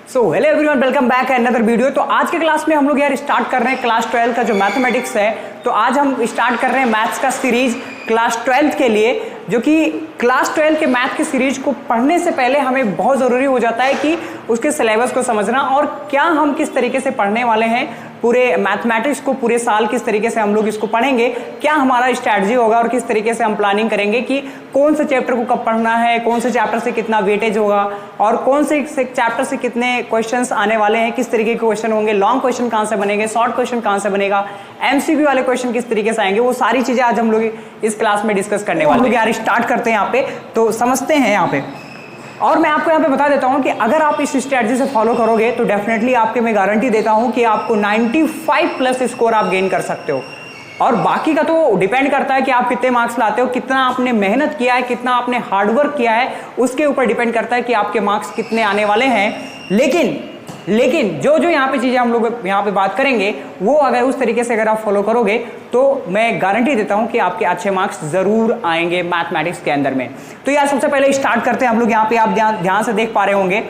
So hello everyone, welcome back another video. तो आज के क्लास में हम लोग यार स्टार्ट कर रहे हैं क्लास 12 का जो मैथमेटिक्स है। तो आज हम स्टार्ट कर रहे हैं मैथ्स का सीरीज क्लास 12 के लिए, जो कि क्लास 12 के मैथ की सीरीज को पढ़ने से पहले हमें बहुत ज़रूरी हो जाता है कि उसके सिलेबस को समझना और क्या हम किस तरीके से पढ़ने वाले हैं पूरे मैथमेटिक्स को, पूरे साल किस तरीके से हम लोग इसको पढ़ेंगे, क्या हमारा स्ट्रैटेजी होगा और किस तरीके से हम प्लानिंग करेंगे कि कौन से चैप्टर को कब पढ़ना है, कौन से चैप्टर से कितना वेटेज होगा और कौन से चैप्टर से कितने क्वेश्चंस आने वाले हैं, किस तरीके के क्वेश्चन होंगे, लॉन्ग क्वेश्चन कहाँ से बनेंगे, शॉर्ट क्वेश्चन कहाँ से बनेगा, एमसीक्यू वाले क्वेश्चन किस तरीके से आएंगे, वो सारी चीजें आज हम लोग इस क्लास में डिस्कस करने वाले हैं। यार स्टार्ट करते हैं यहाँ पे, तो समझते हैं यहाँ पे। और मैं आपको यहाँ पे बता देता हूँ कि अगर आप इस स्ट्रेटजी से फॉलो करोगे तो डेफिनेटली आपके मैं गारंटी देता हूँ कि आपको 95 प्लस स्कोर आप गेन कर सकते हो। और बाकी का तो डिपेंड करता है कि आप कितने मार्क्स लाते हो, कितना आपने मेहनत किया है, कितना आपने हार्डवर्क किया है, उसके ऊपर डिपेंड करता है कि आपके मार्क्स कितने आने वाले हैं। लेकिन जो यहाँ पे चीजें हम लोग यहाँ पे बात करेंगे वो अगर उस तरीके से अगर आप फॉलो करोगे तो मैं गारंटी देता हूं कि आपके अच्छे मार्क्स जरूर आएंगे मैथमेटिक्स के अंदर में। तो यार सबसे पहले स्टार्ट करते हैं हम लोग। यहाँ पे आप ध्यान से देख पा रहे होंगे,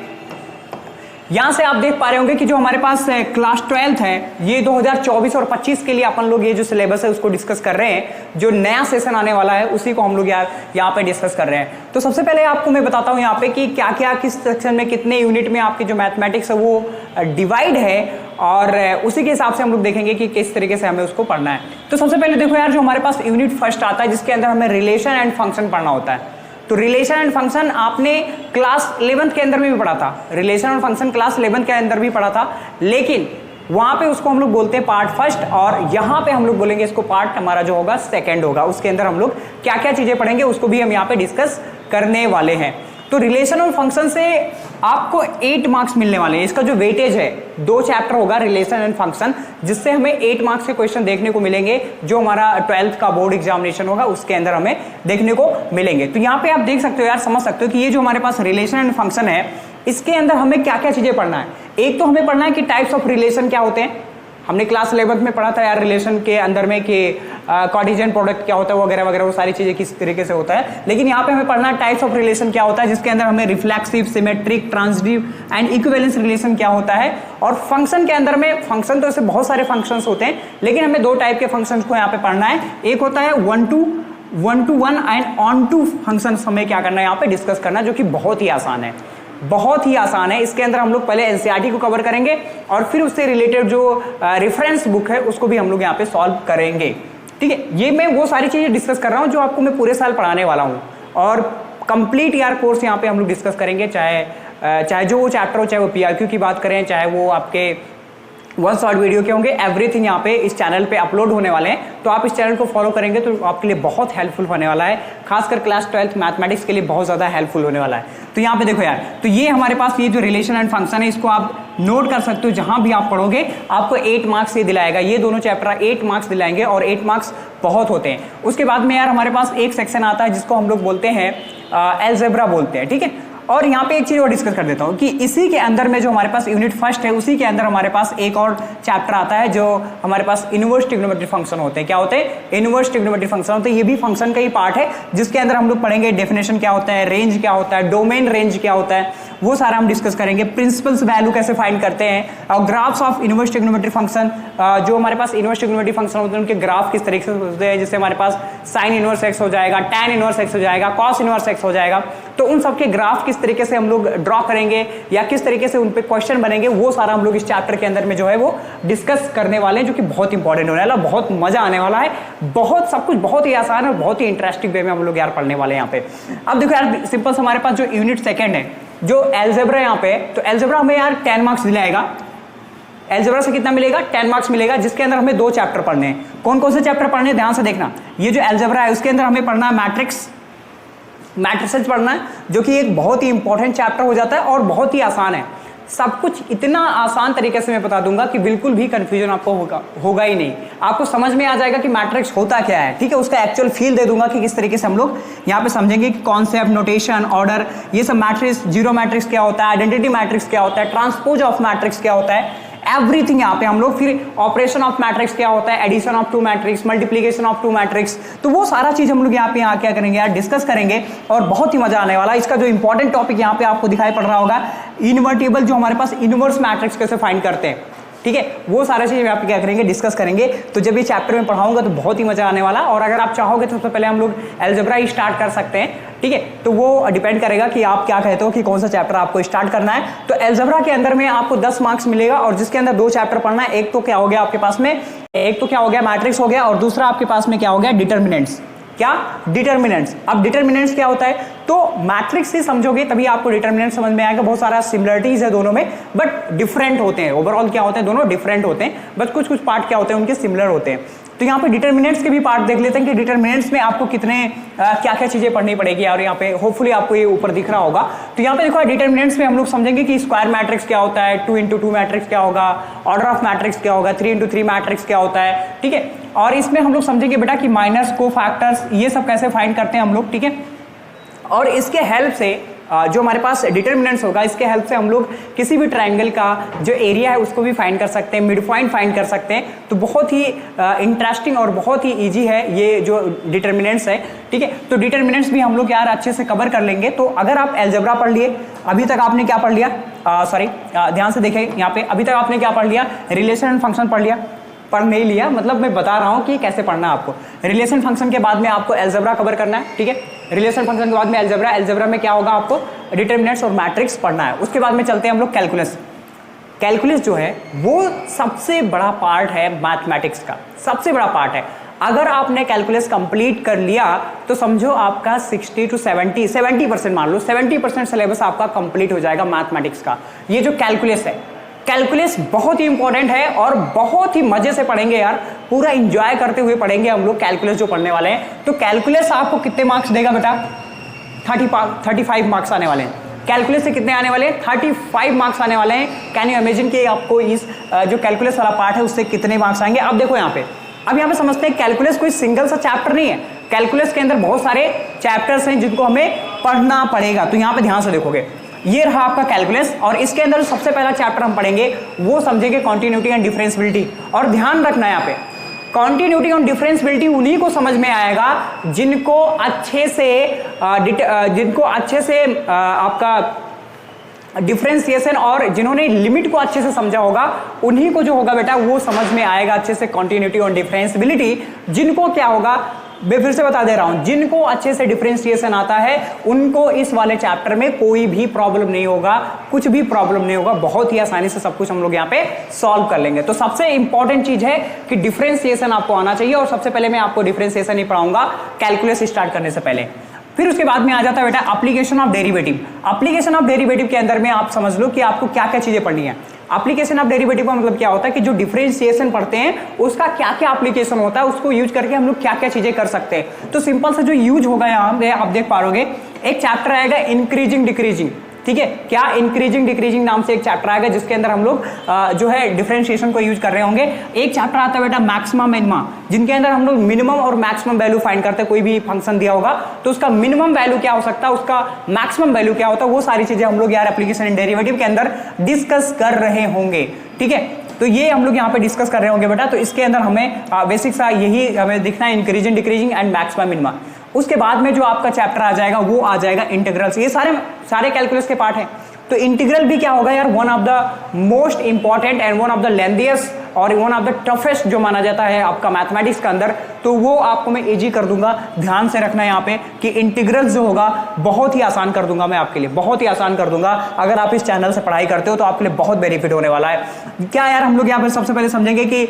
यहां से आप देख पा रहे होंगे कि जो हमारे पास क्लास 12 है ये 2024 और 25 के लिए अपन लोग ये जो सिलेबस है उसको डिस्कस कर रहे हैं। जो नया सेशन आने वाला है उसी को हम लोग यार यहाँ पे डिस्कस कर रहे हैं। तो सबसे पहले आपको मैं बताता हूँ यहाँ पे कि क्या क्या किस सेक्शन में कितने यूनिट में आपकी जो मैथमेटिक्स है वो डिवाइड है, और उसी के हिसाब से हम लोग देखेंगे कि किस तरीके से हमें उसको पढ़ना है। तो सबसे पहले देखो यार, जो हमारे पास यूनिट फर्स्ट आता है जिसके अंदर हमें रिलेशन एंड फंक्शन पढ़ना होता है। तो रिलेशन एंड फंक्शन आपने क्लास 11 के अंदर में भी पढ़ा था, रिलेशन और फंक्शन क्लास 11 के अंदर भी पढ़ा था, लेकिन वहां पे उसको हम लोग बोलते हैं पार्ट फर्स्ट, और यहां पे हम लोग बोलेंगे इसको पार्ट हमारा जो होगा सेकंड होगा। उसके अंदर हम लोग क्या क्या चीजें पढ़ेंगे उसको भी हम यहाँ पे डिस्कस करने वाले हैं। तो रिलेशन और फंक्शन से आपको 8 मार्क्स मिलने वाले हैं। इसका जो वेटेज है 2 चैप्टर होगा रिलेशन एंड फंक्शन, जिससे हमें 8 मार्क्स के क्वेश्चन देखने को मिलेंगे जो हमारा 12th का बोर्ड एग्जामिनेशन होगा उसके अंदर हमें देखने को मिलेंगे। तो यहाँ पे आप देख सकते हो यार, समझ सकते हो कि ये जो हमारे पास रिलेशन एंड फंक्शन है इसके अंदर हमें क्या क्या चीजें पढ़ना है। एक तो हमें पढ़ना है कि टाइप्स ऑफ रिलेशन क्या होते हैं। हमने क्लास 11 में पढ़ा था यार रिलेशन के अंदर में कि कार्टेशियन प्रोडक्ट क्या होता है वगैरह वगैरह, वो सारी चीजें किस तरीके से होता है। लेकिन यहाँ पे हमें पढ़ना है टाइप्स ऑफ रिलेशन क्या होता है, जिसके अंदर हमें reflexive, symmetric, transitive and equivalence relation क्या होता है। और फंक्शन के अंदर में, फंक्शन तो ऐसे बहुत सारे फंक्शंस होते हैं लेकिन हमें 2 टाइप के फंक्शंस को यहाँ पे पढ़ना है। एक होता है one to one and onto function. हमें क्या करना है यहाँ पे डिस्कस करना, जो कि बहुत ही आसान है, बहुत ही आसान है। इसके अंदर हम लोग पहले एनसीईआरटी को कवर करेंगे और फिर उससे रिलेटेड जो रेफरेंस बुक है उसको भी हम लोग यहाँ पे सॉल्व करेंगे। ठीक है, ये मैं वो सारी चीजें डिस्कस कर रहा हूँ जो आपको मैं पूरे साल पढ़ाने वाला हूँ, और कंप्लीट यार कोर्स यहाँ पे हम लोग डिस्कस करेंगे। चाहे जो वो चैप्टर हो, चाहे वो पीआरक्यू की बात करें, चाहे वो आपके 1 शॉर्ट वीडियो के होंगे, एवरीथिंग यहाँ पे इस चैनल पे अपलोड होने वाले हैं। तो आप इस चैनल को फॉलो करेंगे तो आपके लिए बहुत हेल्पफुल होने वाला है, खासकर क्लास 12 मैथमेटिक्स के लिए बहुत ज्यादा हेल्पफुल होने वाला है। तो यहाँ पे देखो यार, तो ये हमारे पास ये जो रिलेशन एंड फंक्शन है इसको आप नोट कर सकते हो। जहां भी आप पढ़ोगे आपको 8 मार्क्स ये दिलाएगा, ये दोनों चैप्टर 8 मार्क्स दिलाएंगे, और 8 मार्क्स बहुत होते हैं। उसके बाद में यार हमारे पास एक सेक्शन आता है जिसको हम लोग बोलते हैं अलजेब्रा बोलते हैं। ठीक है, और यहाँ पे एक चीज और डिस्कस कर देता हूँ कि इसी के अंदर में जो हमारे पास यूनिट फर्स्ट है उसी के अंदर हमारे पास एक और चैप्टर आता है जो हमारे पास इनवर्स ट्रिग्नोमेट्रिक फंक्शन होते हैं। क्या होते हैं? इनवर्स ट्रिग्नोमेट्रिक फंक्शन होते हैं। ये भी फंक्शन का ही पार्ट है जिसके अंदर हम लोग पढ़ेंगे डेफिनेशन क्या होता है, रेंज क्या होता है, डोमेन रेंज क्या होता है, वो सारा हम डिस्कस करेंगे। प्रिंसिपल्स वैल्यू कैसे फाइंड करते हैं, और graphs of inverse trigonometric function, जो हमारे पास इनवर्स ट्रिग्नोमेट्रिक फंक्शन होते हैं उनके ग्राफ किस तरीके से होते हैं, जिससे हमारे पास साइन इनवर्स एक्स हो जाएगा, टैन इनवर्स एक्स हो जाएगा, कॉस इनवर्स एक्स हो जाएगा। तो उन सबके ग्राफ किस तरीके से हम लोग ड्रॉ करेंगे या किस तरीके से उन पे क्वेश्चन बनेंगे, वो सारा हम लोग इस चैप्टर के अंदर में जो है वो डिस्कस करने वाले हैं, जो कि बहुत इंपॉर्टेंट होने वाला है, बहुत मजा आने वाला है। बहुत सब कुछ बहुत ही आसान है और बहुत ही इंटरेस्टिंग वे में हम लोग यार पढ़ने वाले हैं यहाँ पे। अब देखो यार, सिंपल हमारे पास जो यूनिट सेकंड है, जो अलजेब्रा यहाँ पे, तो अलजेब्रा हमें यार 10 मार्क्स दिलाएगा। अलजेब्रा से कितना मिलेगा? 10 मार्क्स मिलेगा, जिसके अंदर हमें 2 चैप्टर पढ़ने हैं। कौन कौन से चैप्टर पढ़ने हैं ध्यान से देखना। ये जो अलजेब्रा है उसके अंदर हमें पढ़ना है मैट्रिसेस पढ़ना है, जो कि एक बहुत ही इंपॉर्टेंट चैप्टर हो जाता है और बहुत ही आसान है। सब कुछ इतना आसान तरीके से मैं बता दूंगा कि बिल्कुल भी कंफ्यूजन आपको होगा ही नहीं। आपको समझ में आ जाएगा कि मैट्रिक्स होता क्या है। ठीक है, उसका एक्चुअल फील दे दूंगा कि किस तरीके से हम लोग यहाँ पे समझेंगे कि कॉन्सेप्ट, नोटेशन, ऑर्डर, ये सब मैट्रिक्स, जीरो मैट्रिक्स क्या होता है, आइडेंटिटी मैट्रिक्स क्या होता है, ट्रांसपोज ऑफ मैट्रिक्स क्या होता है, एवरीथिंग यहाँ पे हम लोग, फिर ऑपरेशन ऑफ मैट्रिक्स क्या होता है, addition of two matrix, multiplication of two matrix, तो वो सारा चीज हम लोग यहाँ पे क्या करेंगे यार, डिस्कस करेंगे और बहुत ही मजा आने वाला। इसका जो इंपॉर्टेंट टॉपिक यहाँ पे आपको दिखाई पड़ रहा होगा, इनवर्टिबल, जो हमारे पास इनवर्स मैट्रिक्स कैसे फाइंड करते हैं, ठीक है, वो सारा चीज यहाँ पे क्या करेंगे, डिस्कस करेंगे। तो जब ये चैप्टर में पढ़ाऊंगा तो बहुत ही मजा आने वाला। और अगर आप चाहोगे तो सबसे पहले हम लोग अलजेब्रा ही स्टार्ट कर सकते हैं, ठीक है, तो वो डिपेंड करेगा कि आप क्या कहते हो कि कौन सा चैप्टर आपको स्टार्ट करना है। तो अलजेब्रा के अंदर में आपको 10 मार्क्स मिलेगा और जिसके अंदर 2 चैप्टर पढ़ना है। एक तो क्या हो गया आपके पास में, एक तो क्या हो गया मैट्रिक्स हो गया, और दूसरा आपके पास में क्या हो गया, डिटर्मिनेंट्स। क्या, डिटर्मिनेंट्स। अब डिटर्मिनेंट्स क्या होता है, तो मैट्रिक्स से समझोगे तभी आपको डिटर्मिनेंट समझ में आएगा। बहुत सारा सिमिलरिटीज है दोनों में, बट डिफरेंट होते हैं। ओवरऑल क्या होते हैं, दोनों डिफरेंट होते हैं, बट कुछ कुछ पार्ट क्या होते हैं उनके सिमिलर होते हैं। तो यहाँ पे डिटर्मिनेंट्स के भी पार्ट देख लेते हैं कि डिटर्मिनेंट्स में आपको कितने क्या क्या चीजें पढ़नी पड़ेगी। और यहाँ पे होपफुली आपको ये ऊपर दिख रहा होगा। तो यहाँ पे देखो डिटर्मिनेंट्स में हम लोग समझेंगे कि स्क्वायर मैट्रिक्स क्या होता है, 2x2 मैट्रिक्स क्या होगा, ऑर्डर ऑफ मैट्रिक्स क्या होगा, 3x3 मैट्रिक्स क्या होता है, ठीक है। और इसमें हम लोग समझेंगे बेटा कि माइनस, को फैक्टर्स, ये सब कैसे फाइंड करते हैं हम लोग, ठीक है। और इसके हेल्प से जो हमारे पास डिटर्मिनेंट्स होगा, इसके हेल्प से हम लोग किसी भी ट्रायंगल का जो एरिया है उसको भी फाइंड कर सकते हैं, मिड पॉइंट फाइंड कर सकते हैं। तो बहुत ही इंटरेस्टिंग और बहुत ही इजी है ये जो डिटर्मिनेंट्स है, ठीक है। तो डिटर्मिनेंट्स भी हम लोग यार अच्छे से कवर कर लेंगे। तो अगर आप अलजेब्रा पढ़ लिए, अभी तक आपने क्या पढ़ लिया, ध्यान से देखें यहाँ पे, अभी तक आपने क्या पढ़ लिया, रिलेशन एंड फंक्शन पढ़ लिया, पढ़ नहीं लिया, मतलब मैं बता रहा हूं कि कैसे पढ़ना है आपको। रिलेशन फंक्शन के बाद में आपको अलजेब्रा कवर करना है, ठीक है। रिलेशन फंक्शन के बाद में अलजेब्रा, अलजेब्रा में क्या होगा, आपको डिटर्मिनेंट्स और मैट्रिक्स पढ़ना है। उसके बाद में चलते हैं हम लोग कैलकुलस। कैलकुलस जो है वो सबसे बड़ा पार्ट है मैथमेटिक्स का, सबसे बड़ा पार्ट है। अगर आपने कैलकुलस कंप्लीट कर लिया तो समझो आपका 60 to 70% मान लो 70% सिलेबस आपका कंप्लीट हो जाएगा मैथमेटिक्स का। ये जो कैलकुलस है, कैलकुलस बहुत ही इंपॉर्टेंट है और बहुत ही मजे से पढ़ेंगे यार, पूरा एंजॉय करते हुए पढ़ेंगे हम लोग कैलकुलस जो पढ़ने वाले हैं। तो कैलकुलस आपको कितने मार्क्स देगा बेटा, 35 मार्क्स आने वाले हैं। कैलकुलस से कितने आने वाले हैं, 35 मार्क्स आने वाले हैं। कैन यू इमेजिन कि आपको इस जो कैलकुलस वाला पार्ट है उससे कितने मार्क्स आएंगे। अब देखो यहाँ पे, अब यहाँ पे समझते हैं कैलकुलस कोई सिंगल सा चैप्टर नहीं है। कैलकुलस के अंदर बहुत सारे चैप्टर्स हैं जिनको हमें पढ़ना पड़ेगा। तो यहाँ पे ध्यान से देखोगे, ये रहा आपका कैलकुलस और इसके अंदर सबसे पहला चैप्टर हम पढ़ेंगे वो समझेंगे कॉन्टिन्यूटी एंड डिफरेंशियबिलिटी। और ध्यान रखना यहाँ पे, कॉन्टिन्यूटी और डिफरेंशियबिलिटी उन्हीं को समझ में आएगा जिनको अच्छे से आपका डिफरेंशिएशन और जिन्होंने लिमिट को अच्छे से समझा होगा, उन्हीं को जो होगा बेटा वो समझ में आएगा अच्छे से कॉन्टिन्यूटी और डिफरेंशियबिलिटी। जिनको क्या होगा, मैं फिर से बता दे रहा हूं, जिनको अच्छे से डिफरेंशिएशन आता है उनको इस वाले चैप्टर में कोई भी प्रॉब्लम नहीं होगा, कुछ भी प्रॉब्लम नहीं होगा, बहुत ही आसानी से सब कुछ हम लोग यहाँ पे सॉल्व कर लेंगे। तो सबसे इंपॉर्टेंट चीज है कि डिफरेंशिएशन आपको आना चाहिए। और सबसे पहले मैं आपको डिफरेंशिएशन ही पढ़ाऊंगा कैलकुलस स्टार्ट करने से पहले। फिर उसके बाद में आ जाता है बेटा application of derivative. Application of derivative के अंदर में आप समझ लो कि आपको क्या क्या चीजें पढ़नी है। एप्लीकेशन ऑफ डेरिवेटिव का मतलब क्या होता है कि जो डिफरेंशिएशन पढ़ते हैं उसका क्या क्या एप्लीकेशन होता है, उसको यूज करके हम लोग क्या क्या चीजें कर सकते हैं। तो सिंपल सा जो यूज होगा यहाँ पे आप देख पा रहे, एक चैप्टर आएगा इंक्रीजिंग डिक्रीजिंग, ठीक है। क्या, इंक्रीजिंग डिक्रीजिंग नाम से एक चैप्टर आएगा जिसके अंदर हम लोग जो है डिफरेंशिएशन को यूज कर रहे होंगे। एक चैप्टर आता है बेटा मैक्सिमम मिनिमम, जिनके अंदर हम लोग मिनिमम और मैक्सिमम वैल्यू फाइंड करते हैं। कोई भी फंक्शन दिया होगा तो उसका मिनिमम वैल्यू क्या हो सकता है, उसका मैक्सिमम वैल्यू क्या होता है, वो सारी चीजें हम लोग यार एप्लीकेशन एंड डेरिवेटिव के अंदर डिस्कस कर रहे होंगे, ठीक है। तो ये हम लोग यहाँ पे डिस्कस कर रहे होंगे बेटा। तो इसके अंदर हमें बेसिक सा यही हमें दिखना है, increasing decreasing and maximum minimum. उसके बाद में जो आपका चैप्टर आ जाएगा वो आ जाएगा इंटीग्रल्स। ये सारे कैलकुलस के पार्ट हैं। तो इंटीग्रल भी क्या होगा यार, one of the most important and one of the lengthiest और वन ऑफ द टफेस्ट जो माना जाता है आपका मैथमेटिक्स के अंदर। तो वो आपको मैं इजी कर दूंगा। ध्यान से रखना यहाँ पे कि इंटीग्रल जो होगा बहुत ही आसान कर दूंगा मैं आपके लिए, बहुत ही आसान कर दूंगा। अगर आप इस चैनल से पढ़ाई करते हो तो आपके लिए बहुत बेनिफिट होने वाला है। क्या यार, हम लोग यहाँ पे सबसे पहले समझेंगे कि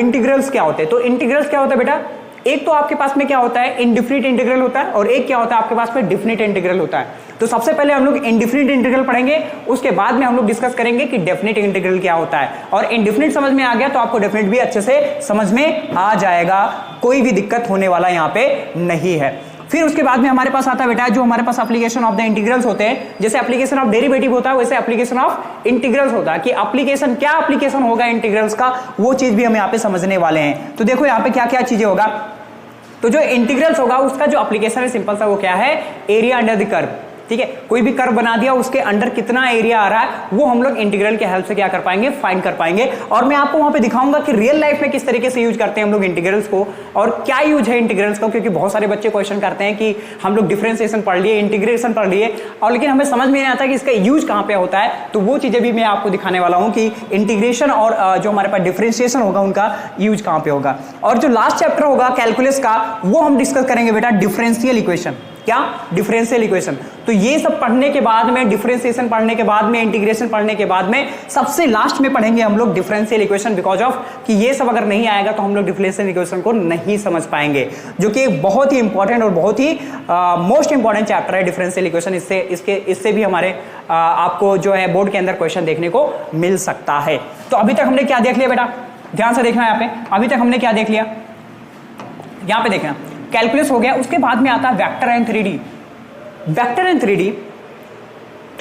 इंटीग्रल्स क्या होते हैं। तो इंटीग्रल्स क्या होता है बेटा, एक तो आपके पास में क्या होता है इनडिफिनिट इंटीग्रल होता है और एक क्या होता है आपके पास में डिफिनिट इंटीग्रल होता है। तो सबसे पहले हम लोग इनडिफिनिट इंटीग्रल पढ़ेंगे, उसके बाद में हम लोग डिस्कस करेंगे कि डेफिनिट इंटीग्रल क्या होता है। और इनडिफिनिट समझ में आ गया तो आपको डेफिनिट भी अच्छे से समझ में आ जाएगा, कोई भी दिक्कत होने वाला यहाँ पे नहीं है। फिर उसके बाद में हमारे पास आता है बेटा जो हमारे पास एप्लीकेशन ऑफ द इंटीग्रल्स होते हैं। जैसे एप्लीकेशन ऑफ डेरिवेटिव होता है वैसे एप्लीकेशन ऑफ इंटीग्रल्स होता है कि एप्लीकेशन क्या एप्लीकेशन होगा इंटीग्रल्स का, वो चीज भी हम यहाँ पे समझने वाले हैं। तो देखो यहाँ पे क्या क्या चीजें होगा। तो जो इंटीग्रल्स होगा उसका जो एप्लीकेशन है सिंपल सा वो क्या है, एरिया अंडर द कर्व। ठीक है, कोई भी कर्व बना दिया, उसके अंडर कितना एरिया आ रहा है वो हम लोग इंटीग्रल के हेल्प से क्या कर पाएंगे, फाइंड कर पाएंगे। और मैं आपको वहां पे दिखाऊंगा कि रियल लाइफ में किस तरीके से यूज करते हैं हम लोग इंटीग्रल्स को और क्या यूज है इंटीग्रल्स का, क्योंकि बहुत सारे बच्चे क्वेश्चन करते हैं कि हम लोग डिफरेंशिएशन पढ़ लिए, इंटीग्रेशन पढ़ लिए और लेकिन हमें समझ में नहीं आता कि इसका यूज कहां पे होता है। तो वो चीजें भी मैं आपको दिखाने वाला हूं कि इंटीग्रेशन और जो हमारे पास डिफरेंशिएशन होगा उनका यूज कहां पे होगा। और जो लास्ट चैप्टर होगा कैलकुलस का वो हम डिस्कस करेंगे बेटा डिफरेंशियल इक्वेशन। क्या? Differential equation. तो ये सब पढ़ने के बाद में, डिफरेंशिएशन पढ़ने के बाद में, इंटीग्रेशन पढ़ने के बाद में सबसे लास्ट में पढ़ेंगे हम लोग डिफरेंशियल इक्वेशन, बिकॉज ऑफ कि ये सब अगर नहीं आएगा तो हम लोग डिफरेंशियल इक्वेशन को नहीं समझ पाएंगे, जो कि बहुत ही इंपॉर्टेंट और बहुत ही मोस्ट इंपॉर्टेंट चैप्टर है डिफरेंशियल इक्वेशन। इससे भी हमारे आपको जो है बोर्ड के अंदर क्वेश्चन देखने को मिल सकता है। तो अभी तक हमने क्या देख लिया बेटा, ध्यान से देखना यहाँ पे। अभी तक हमने क्या देख लिया, यहाँ पे देखना, कैलकुलस हो गया। उसके बाद में आता है vector and 3D। Vector and 3D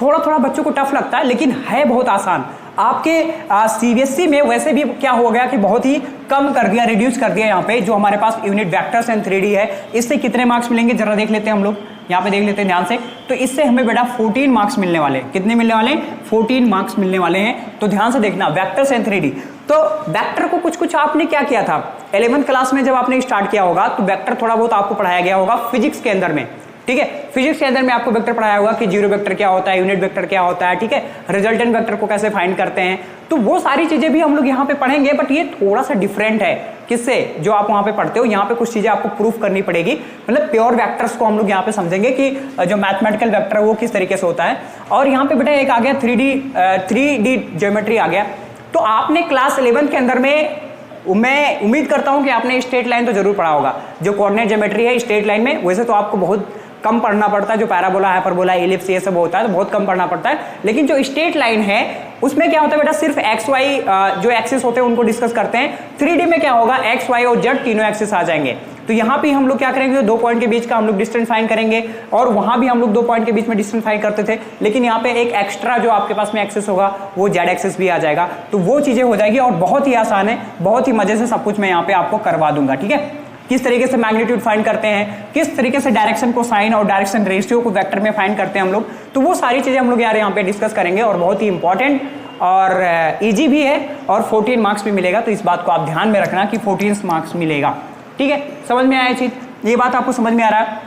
थोड़ा थोड़ा बच्चों को टफ लगता है लेकिन है बहुत आसान। आपके सीबीएसई में वैसे भी क्या हो गया कि बहुत ही कम कर दिया, रिड्यूस कर दिया यहाँ पे जो हमारे पास यूनिट वेक्टर्स एंड 3D है। इससे कितने मार्क्स मिलेंगे जरा देख लेते हैं हम लोग, यहाँ पे देख लेते हैं ध्यान से। तो इससे हमें बेटा 14 मार्क्स मिलने वाले। कितने मिलने वाले? 14 मार्क्स मिलने वाले हैं। तो ध्यान से देखना, वेक्टर्स एंड 3D। तो वेक्टर को कुछ आपने क्या किया था 11th क्लास में जब आपने स्टार्ट किया होगा तो वेक्टर थोड़ा बहुत आपको पढ़ाया गया होगा फिजिक्स के अंदर में, ठीक है। फिजिक्स के अंदर में आपको वेक्टर पढ़ाया होगा कि जीरो वेक्टर क्या होता है, यूनिट वेक्टर क्या होता है, ठीक है, रिजल्टेंट वेक्टर को कैसे फाइंड करते हैं। तो वो सारी चीजें भी हम लोग यहाँ पे पढ़ेंगे, बट ये थोड़ा सा डिफरेंट है किससे, जो आप वहां पे पढ़ते हो। यहाँ पे कुछ चीजें आपको प्रूफ करनी पड़ेगी, मतलब प्योर वेक्टर्स को हम लोग यहाँ पे समझेंगे कि जो मैथमेटिकल वेक्टर है वो किस तरीके से होता है। और यहाँ पे बेटा एक आ गया 3D ज्योमेट्री आ गया। तो आपने क्लास 11 के अंदर में, मैं उम्मीद करता हूं कि आपने स्ट्रेट लाइन तो जरूर पढ़ा होगा। जो कोऑर्डिनेट ज्योमेट्री है स्ट्रेट लाइन में, वैसे तो आपको बहुत कम पढ़ना पड़ता है, जो पैराबोला, हाइपरबोला, एलिप्स ये सब होता है तो बहुत कम पढ़ना पड़ता है। लेकिन जो स्ट्रेट लाइन है उसमें क्या होता है बेटा, सिर्फ एक्स वाई जो एक्सिस होते हैं उनको डिस्कस करते हैं। 3D में क्या होगा, एक्स वाई और जेड तीनों एक्सिस आ जाएंगे। तो यहाँ पे हम लोग क्या करेंगे, दो पॉइंट के बीच का हम लोग डिस्टेंस फाइंड करेंगे, और वहां भी हम लोग दो पॉइंट के बीच में डिस्टेंस फाइंड करते थे, लेकिन यहाँ पे एक एक्स्ट्रा जो आपके पास में एक्सिस होगा वो जेड एक्सिस भी आ जाएगा। तो वो चीजें हो जाएगी और बहुत ही आसान है, बहुत ही मजे से सब कुछ मैं यहाँ पे आपको करवा दूंगा, ठीक है। किस तरीके से मैग्नीट्यूड फाइंड करते हैं, किस तरीके से डायरेक्शन को साइन और डायरेक्शन रेशियो को वेक्टर में फाइंड करते हैं हम लोग, तो वो सारी चीजें हम लोग यार यहाँ पे डिस्कस करेंगे और बहुत ही इंपॉर्टेंट और इजी भी है और 14 मार्क्स भी मिलेगा। तो इस बात को आप ध्यान में रखना कि 14 मार्क्स मिलेगा, ठीक है। समझ में आया चीज, ये बात आपको समझ में आ रहा है।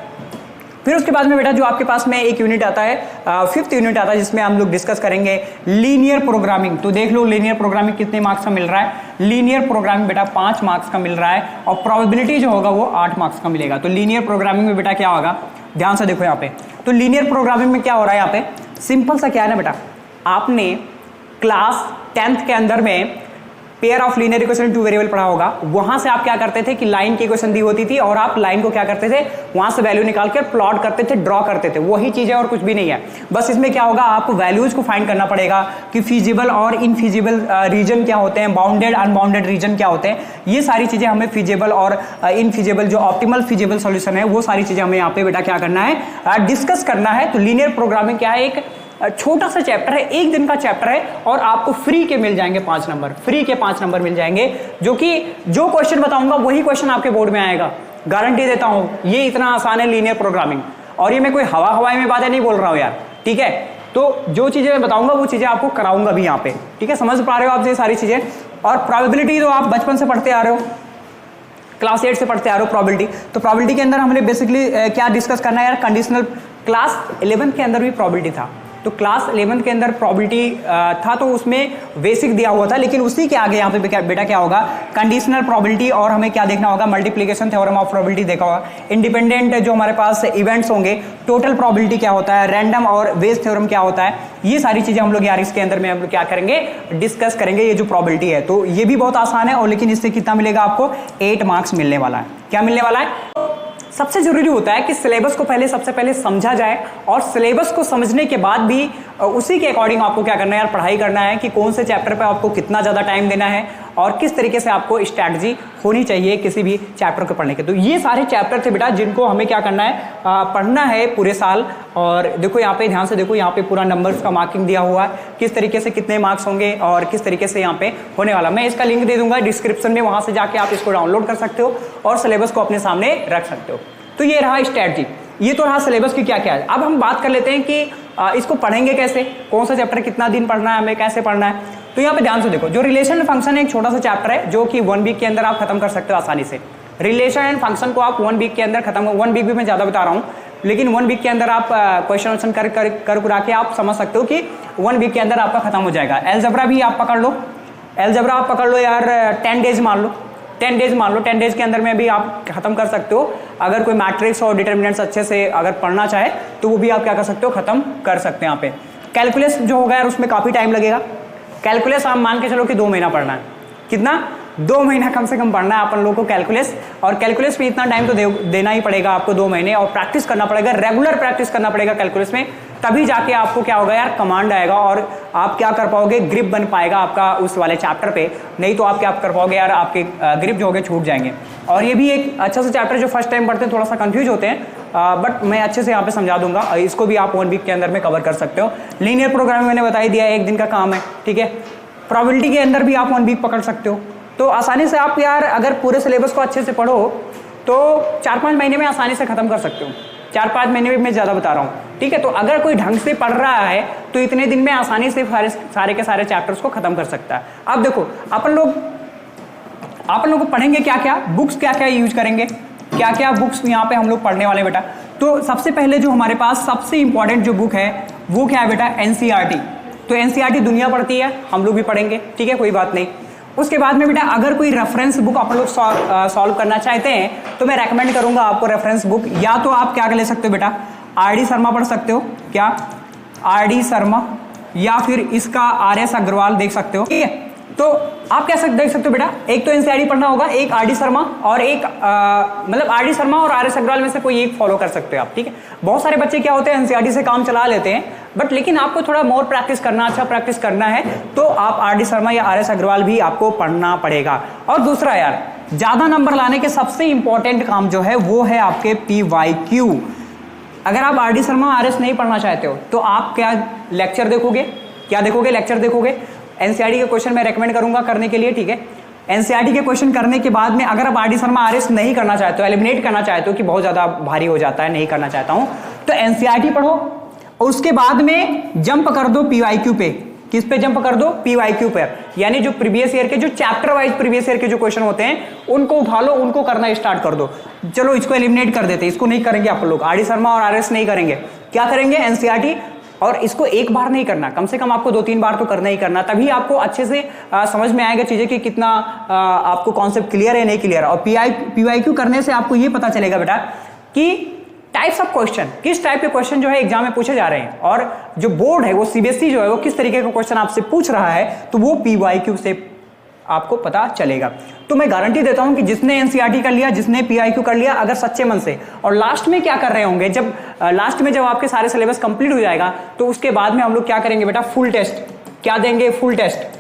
फिर उसके बाद में बेटा जो आपके पास में एक यूनिट आता है, 5th यूनिट आता है, जिसमें हम लोग डिस्कस करेंगे लीनियर प्रोग्रामिंग। तो देख लो लीनियर प्रोग्रामिंग कितने मार्क्स का मिल रहा है। लीनियर प्रोग्रामिंग बेटा 5 मार्क्स का मिल रहा है और प्रोबेबिलिटी जो होगा वो 8 मार्क्स का मिलेगा। तो लीनियर प्रोग्रामिंग में बेटा क्या होगा, ध्यान से देखो यहाँ पे। तो लीनियर प्रोग्रामिंग में क्या हो रहा है यहाँ पे, सिंपल सा क्या है ना बेटा, आपने क्लास 10th के अंदर में pair of linear equation two variable पढ़ा होगा। वहां से आप क्या करते थे कि लाइन की इक्वेशन दी होती थी और आप लाइन को क्या करते थे, वहां से वैल्यू निकाल कर प्लॉट करते थे, ड्रॉ करते थे। वही चीज है और कुछ भी नहीं है। बस इसमें क्या होगा, आपको वैल्यूज को फाइंड करना पड़ेगा कि फिजिबल और इनफिजिबल रीजन क्या होते हैं, बाउंडेड अनबाउंडेड रीजन क्या होते हैं। ये सारी चीजें हमें फिजिबल और इनफिजिबल, जो ऑप्टिमल फिजिबल सॉल्यूशन है, वो सारी चीजें हमें यहाँ पे बेटा क्या करना है, डिस्कस करना है। तो लीनियर प्रोग्रामिंग क्या है, एक छोटा सा चैप्टर है, एक दिन का चैप्टर है और आपको फ्री के मिल जाएंगे 5 नंबर, फ्री के 5 नंबर मिल जाएंगे, जो कि जो क्वेश्चन बताऊंगा वही क्वेश्चन आपके बोर्ड में आएगा, गारंटी देता हूं। ये इतना आसान है लीनियर प्रोग्रामिंग, और ये मैं कोई हवाई में बातें नहीं बोल रहा हूं यार, ठीक है। तो जो चीजें मैं बताऊंगा वो चीजें आपको कराऊंगा भी यहाँ पे, ठीक है। समझ पा रहे हो आप ये सारी चीजें। और प्रोबेबिलिटी तो आप बचपन से पढ़ते आ रहे हो, क्लास 8 से पढ़ते आ रहे हो प्रोबेबिलिटी। तो प्रोबेबिलिटी के अंदर हमने बेसिकली क्या डिस्कस करना है यार, कंडीशनल। क्लास 11 के अंदर भी प्रोबेबिलिटी था, तो क्लास 11 के अंदर प्रोबेबिलिटी था, तो उसमें बेसिक दिया हुआ था, लेकिन उसी के आगे यहाँ पे बेटा क्या होगा, कंडीशनल प्रोबेबिलिटी। और हमें क्या देखना होगा, मल्टीप्लिकेशन थ्योरम ऑफ प्रोबेबिलिटी देखा होगा, इंडिपेंडेंट जो हमारे पास इवेंट्स होंगे, टोटल प्रोबेबिलिटी क्या होता है, रैंडम और वेज थ्योरम क्या होता है, ये सारी चीजें हम लोग यार इसके अंदर में हम लोग क्या करेंगे, डिस्कस करेंगे। ये जो प्रोबेबिलिटी है तो ये भी बहुत आसान है, और लेकिन इससे कितना मिलेगा आपको, 8 मार्क्स मिलने वाला है। क्या मिलने वाला है, सबसे जरूरी होता है कि सिलेबस को सबसे पहले समझा जाए, और सिलेबस को समझने के बाद भी उसी के अकॉर्डिंग आपको क्या करना है यार, पढ़ाई करना है कि कौन से चैप्टर पे आपको कितना ज़्यादा टाइम देना है और किस तरीके से आपको स्ट्रैटेजी होनी चाहिए किसी भी चैप्टर को पढ़ने के। तो ये सारे चैप्टर थे बेटा जिनको हमें क्या करना है, पढ़ना है पूरे साल। और देखो यहाँ पे ध्यान से देखो, यहाँ पे पूरा नंबर्स का मार्किंग दिया हुआ है, किस तरीके से कितने मार्क्स होंगे और किस तरीके से यहाँ पे होने वाला। मैं इसका लिंक दे दूंगा डिस्क्रिप्शन में, वहां से जाके आप इसको डाउनलोड कर सकते हो और सिलेबस को अपने सामने रख सकते हो। तो ये रहा स्ट्रैटेजी। ये तो रहा सिलेबस की क्या क्या है। अब हम बात कर लेते हैं कि इसको पढ़ेंगे कैसे, कौन सा चैप्टर कितना दिन पढ़ना है हमें, कैसे पढ़ना है। तो यहाँ पे ध्यान से देखो, जो रिलेशन एंड फंक्शन है एक छोटा सा चैप्टर है जो कि 1 वीक के अंदर आप खत्म कर सकते हो आसानी से। रिलेशन एंड फंक्शन को आप 1 वीक के अंदर खत्म, 1 वीक भी मैं ज्यादा बता रहा हूँ, लेकिन 1 वीक के अंदर आप क्वेश्चन वोश्चन कर के आप समझ सकते हो कि 1 वीक के अंदर आपका खत्म हो जाएगा। एलजेब्रा भी आप पकड़ लो, एलजेब्रा आप पकड़ लो यार, 10 डेज मान लो, 10 डेज मान लो, 10 डेज के अंदर में भी आप खत्म कर सकते हो। अगर कोई मैट्रिक्स और डिटर्मिनेंट्स अच्छे से अगर पढ़ना चाहे तो वो भी आप क्या कर सकते हो, खत्म कर सकते हैं। यहाँ पे कैलकुलस जो होगा यार उसमें काफी टाइम लगेगा। कैलकुलस आप मान के चलो कि 2 महीना पढ़ना है, कितना 2 महीना कम से कम पढ़ना है अपन लोगों को कैलकुलस। और कैलकुलस में इतना टाइम तो देना ही पड़ेगा आपको, 2 महीने, और प्रैक्टिस करना पड़ेगा, रेगुलर प्रैक्टिस करना पड़ेगा कैलकुलस में, तभी जाके आपको क्या होगा यार, कमांड आएगा और आप क्या कर पाओगे, ग्रिप बन पाएगा आपका उस वाले चैप्टर पे। नहीं तो आप क्या कर पाओगे यार, आपके ग्रिप जो होंगे छूट जाएंगे। और ये भी एक अच्छा सा चैप्टर जो फर्स्ट टाइम पढ़ते हैं थोड़ा सा कंफ्यूज होते हैं, बट मैं अच्छे से यहाँ पे समझा दूंगा। इसको भी आप 1 वीक के अंदर में कवर कर सकते हो। लीनियर प्रोग्रामिंग मैंने बता ही दिया, 1 दिन का काम है, ठीक है। प्रोबेबिलिटी के अंदर भी आप 1 वीक पकड़ सकते हो। तो आसानी से आप यार अगर पूरे सिलेबस को अच्छे से पढ़ो तो 4-5 महीने में आसानी से खत्म कर सकते हो। 4-5 महीने में मैं ज्यादा बता रहा हूँ, ठीक है। तो अगर कोई ढंग से पढ़ रहा है तो इतने दिन में आसानी से सारे के सारे चैप्टर्स को खत्म कर सकता है। अब देखो अपन लोग पढ़ेंगे क्या क्या, बुक्स क्या क्या यूज करेंगे, क्या क्या बुक्स यहाँ पे हम लोग पढ़ने वाले बेटा। तो सबसे पहले जो हमारे पास सबसे इंपॉर्टेंट जो बुक है वो क्या है बेटा, एनसीईआरटी। तो एनसीईआरटी दुनिया पढ़ती है, हम लोग भी पढ़ेंगे, ठीक है, कोई बात नहीं। उसके बाद में बेटा अगर कोई रेफरेंस बुक आप लोग सॉल्व करना चाहते हैं तो मैं रेकमेंड करूंगा आपको रेफरेंस बुक, या तो आप क्या कर ले सकते हो बेटा, आरडी शर्मा पढ़ सकते हो, क्या आरडी शर्मा, या फिर इसका आरएस अग्रवाल देख सकते हो, ठीक है। तो आप क्या देख सकते हो बेटा, एक तो एनसीईआरटी पढ़ना होगा, एक आरडी शर्मा, और एक मतलब आरडी शर्मा और आरएस अग्रवाल में से कोई एक फॉलो कर सकते हो आप, ठीक है। बहुत सारे बच्चे क्या होते हैं एनसीईआरटी से काम चला लेते हैं, बट लेकिन आपको थोड़ा मोर प्रैक्टिस करना, अच्छा प्रैक्टिस करना है तो आप आरडी शर्मा या आरएस अग्रवाल भी आपको पढ़ना पड़ेगा। और दूसरा यार, ज्यादा नंबर लाने के सबसे इंपॉर्टेंट काम जो है वो है आपके PYQ। अगर आप आरडी शर्मा आरएस नहीं पढ़ना चाहते हो तो आप क्या लेक्चर देखोगे, क्या देखोगे, लेक्चर देखोगे। एनसीईआरटी के क्वेश्चन मैं रेकमेंड करूंगा करने के लिए, ठीक है। एनसीईआरटी के क्वेश्चन करने के बाद में अगर आप आरडी शर्मा आरएस नहीं करना चाहते हो, एलिमिनेट करना चाहते हो कि बहुत ज्यादा भारी हो जाता है, नहीं करना चाहता हूं, तो एनसीईआरटी पढ़ो और उसके बाद में जंप कर दो PYQ पे। किस पे जंप कर दो, PYQ पे, यानी जो प्रीवियस ईयर के जो चैप्टर वाइज प्रीवियस ईयर के जो क्वेश्चन होते हैं उनको उठा लो, उनको करना स्टार्ट कर दो। चलो इसको एलिमिनेट कर देते, इसको नहीं करेंगे आप लोग, आरडी शर्मा और आरएस नहीं करेंगे, क्या करेंगे एनसीईआरटी। और इसको एक बार नहीं करना, कम से कम आपको 2-3 बार तो करना ही करना, तभी आपको अच्छे से समझ में आएगा चीजें कि कितना आपको कॉन्सेप्ट क्लियर है नहीं क्लियर है। और PYQ करने से आपको ये पता चलेगा बेटा कि टाइप्स ऑफ क्वेश्चन, किस टाइप के क्वेश्चन जो है एग्जाम में पूछे जा रहे हैं, और जो बोर्ड है वो सीबीएसई जो है वो किस तरीके का क्वेश्चन आपसे पूछ रहा है, तो वो PYQ से आपको पता चलेगा। तो मैं गारंटी देता हूं कि जिसने एनसीईआरटी कर लिया, जिसने PYQ कर लिया, अगर सच्चे मन से, और लास्ट में क्या कर रहे होंगे, जब लास्ट में जब आपके सारे सिलेबस कंप्लीट हो जाएगा तो उसके बाद में हम लोग क्या करेंगे बेटा, फुल टेस्ट। क्या देंगे, फुल टेस्ट।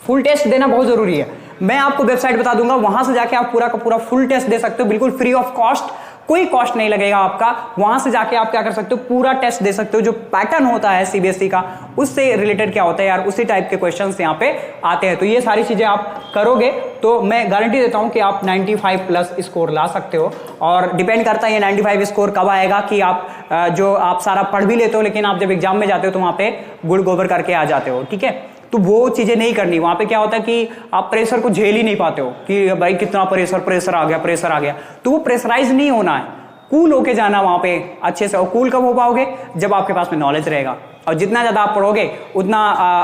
फुल टेस्ट देना बहुत जरूरी है। मैं आपको वेबसाइट बता दूंगा, वहां से जाके आप पूरा का पूरा फुल टेस्ट दे सकते हो, बिल्कुल फ्री ऑफ कॉस्ट, कोई कॉस्ट नहीं लगेगा आपका। वहां से जाके आप क्या कर सकते हो, पूरा टेस्ट दे सकते हो। जो पैटर्न होता है सीबीएसई का, उससे रिलेटेड क्या होता है यार, उसी टाइप के क्वेश्चंस यहाँ पे आते हैं। तो ये सारी चीजें आप करोगे तो मैं गारंटी देता हूं कि आप 95 प्लस स्कोर ला सकते हो। और डिपेंड करता है ये 95 स्कोर कब आएगा, कि आप जो आप सारा पढ़ भी लेते हो लेकिन आप जब एग्जाम में जाते हो तो वहां पे गुड़ गोबर करके आ जाते हो, ठीक है। तो वो चीजें नहीं करनी। वहां पे क्या होता है कि आप प्रेशर को झेल ही नहीं पाते हो कि भाई कितना प्रेशर आ गया। तो वो प्रेशराइज नहीं होना है, कूल होके जाना वहां पे अच्छे से। और कूल कब हो पाओगे, जब आपके पास में नॉलेज रहेगा। और जितना ज्यादा आप पढ़ोगे उतना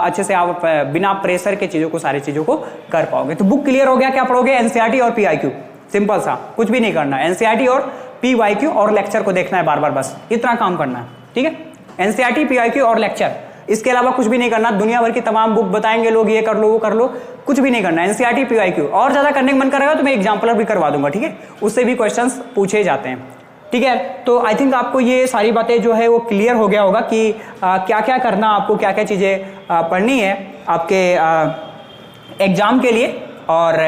अच्छे से आप बिना प्रेशर के चीजों को, सारी चीजों को कर पाओगे। तो बुक क्लियर हो गया, क्या पढ़ोगे, एनसीईआरटी और PYQ, सिंपल सा, कुछ भी नहीं करना। एनसीईआरटी और PYQ और लेक्चर को देखना है बार बार, बस इतना काम करना है, ठीक है। एनसीईआरटी, PYQ और लेक्चर, इसके अलावा कुछ भी नहीं करना। दुनिया भर की तमाम बुक बताएंगे लोग, ये कर लो वो कर लो, कुछ भी नहीं करना। एनसीईआरटी, PYQ, और ज्यादा करने का मन करेगा तो मैं एग्जाम्पलर भी करवा दूंगा, ठीक है, उससे भी क्वेश्चंस पूछे जाते हैं, ठीक है। तो आई थिंक आपको ये सारी बातें जो है वो क्लियर हो गया होगा कि क्या क्या करना, आपको क्या क्या चीजें पढ़नी है आपके एग्जाम के लिए, और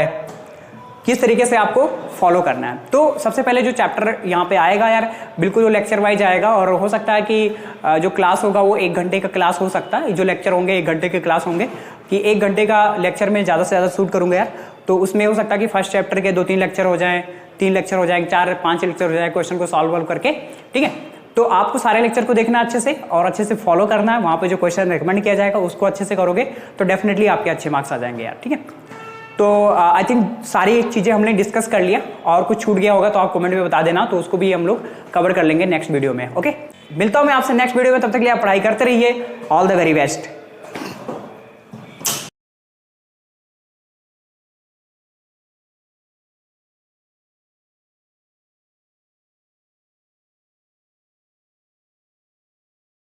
किस तरीके से आपको फॉलो करना है। तो सबसे पहले जो चैप्टर यहाँ पे आएगा यार, बिल्कुल वो लेक्चर वाइज आएगा, और हो सकता है कि जो क्लास होगा वो 1 घंटे का क्लास हो सकता है। जो लेक्चर होंगे 1 घंटे के क्लास होंगे, कि 1 घंटे का लेक्चर में ज्यादा से ज्यादा शूट करूंगा यार। तो उसमें हो सकता है कि फर्स्ट चैप्टर के 2-3 लेक्चर हो जाएं, 3 लेक्चर हो जाएंगे, 4-5 लेक्चर हो जाएंगे क्वेश्चन को सॉल्व करके, ठीक है। तो आपको सारे लेक्चर को देखना अच्छे से और अच्छे से फॉलो करना है। वहां पे जो क्वेश्चन रिकमेंड किया जाएगा उसको अच्छे से करोगे तो डेफिनेटली आपके अच्छे मार्क्स आ जाएंगे यार, ठीक है। तो आई थिंक सारी चीजें हमने डिस्कस कर लिया, और कुछ छूट गया होगा तो आप कमेंट में बता देना, तो उसको भी हम लोग कवर कर लेंगे नेक्स्ट वीडियो में। ओके, मिलता हूं मैं आपसे नेक्स्ट वीडियो में, तब तक के लिए आप पढ़ाई करते रहिए। All the very best.